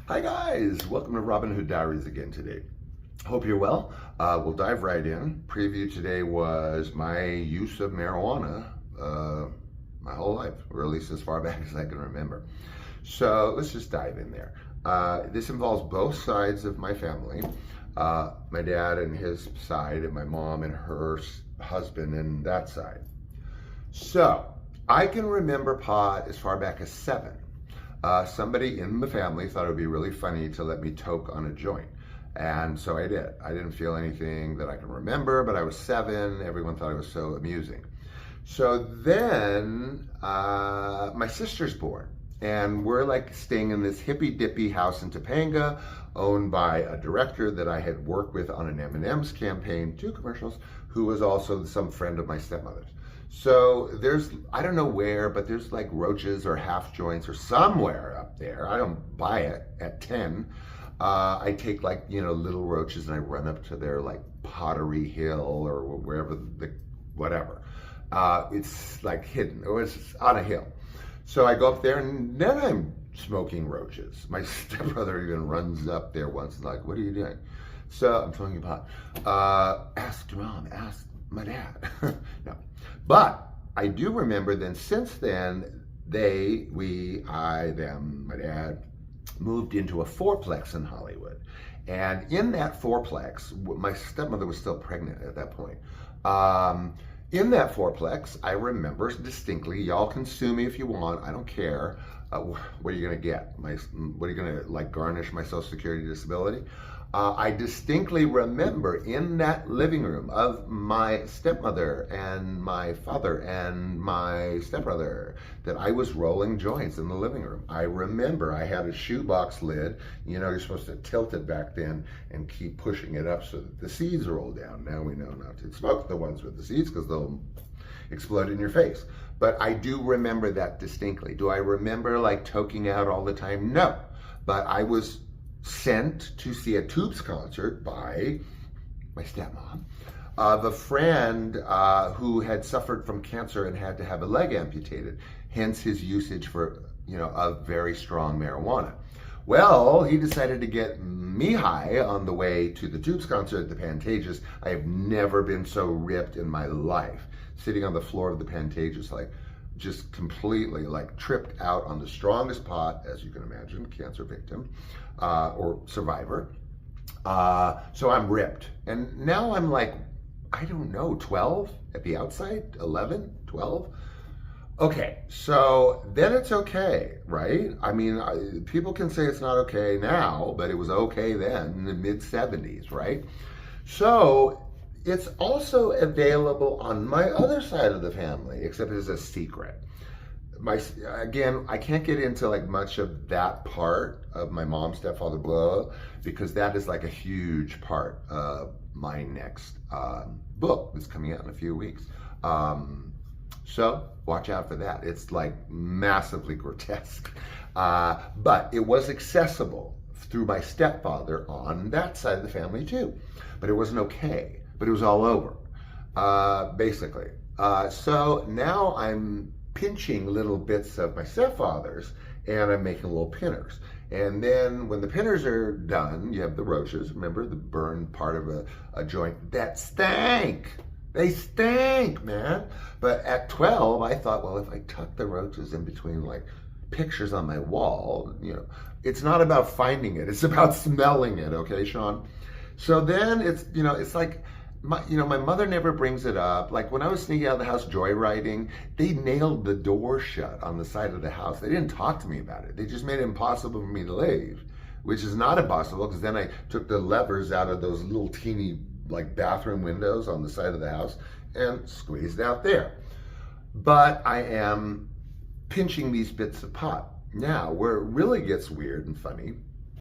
Hi guys, welcome to Robin Hood Diaries again today. Hope you're well. We'll dive right in. Preview today was my use of marijuana my whole life, or at least as far back as I can remember. So let's just dive in there. This involves both sides of my family. My dad and his side, and my mom and her husband and that side. So I can remember pot as far back as 7. Somebody in the family thought it would be really funny to let me toke on a joint. And so I did. I didn't feel anything that I can remember, but I was 7. Everyone thought it was so amusing. So then my sister's born. And we're like staying in this hippy-dippy house in Topanga, owned by a director that I had worked with on an M&M's campaign, 2 commercials, who was also some friend of my stepmother's. So there's, I don't know where, but there's like roaches or half joints or somewhere up there. I don't buy it at 10. I take like, little roaches and I run up to their like Pottery Hill or wherever, whatever. It's like hidden, or it's on a hill. So I go up there and then I'm smoking roaches. My stepbrother even runs up there once and like, what are you doing? So I'm smoking pot. Ask your mom, ask my dad. No. But I do remember then, since then, my dad, moved into a 4-plex in Hollywood. And in that 4-plex, my stepmother was still pregnant at that point. In that 4-plex, I remember distinctly, y'all can sue me if you want, I don't care. What are you gonna get? What are you gonna, like, garnish my Social Security disability? I distinctly remember in that living room of my stepmother and my father and my stepbrother that I was rolling joints in the living room. I remember I had a shoebox lid. You're supposed to tilt it back then and keep pushing it up so that the seeds roll down. Now we know not to smoke the ones with the seeds because they'll explode in your face. But I do remember that distinctly. Do I remember like toking out all the time? No. But I was sent to see a Tubes concert by my stepmom of a friend who had suffered from cancer and had to have a leg amputated, hence his usage for, of very strong marijuana. Well, he decided to get me high on the way to the Tubes concert at the Pantages. I have never been so ripped in my life, sitting on the floor of the Pantages, like just completely like tripped out on the strongest pot, as you can imagine, cancer victim or survivor. So I'm ripped. And now I'm like, I don't know, 12 at the outside, 11, 12. Okay, so then it's okay, right? I mean, people can say it's not okay now, but it was okay then in the mid-70s, right? So it's also available on my other side of the family, except it's a secret. Again, I can't get into like much of that part of my mom, stepfather, blah, because that is like a huge part of my next book that's coming out in a few weeks. So watch out for that. It's like massively grotesque. But it was accessible through my stepfather on that side of the family too. But it wasn't okay. But it was all over, basically. So now I'm pinching little bits of my stepfather's and I'm making little pinners. And then when the pinners are done, you have the roaches. Remember the burned part of a joint that stank. They stank, man. But at 12, I thought, well, if I tuck the roaches in between like pictures on my wall, it's not about finding it. It's about smelling it. Okay, Sean? So then it's like, my mother never brings it up. Like when I was sneaking out of the house joyriding, they nailed the door shut on the side of the house. They didn't talk to me about it. They just made it impossible for me to leave, which is not impossible because then I took the levers out of those little teeny like bathroom windows on the side of the house and squeezed out there. But I am pinching these bits of pot. Now, where it really gets weird and funny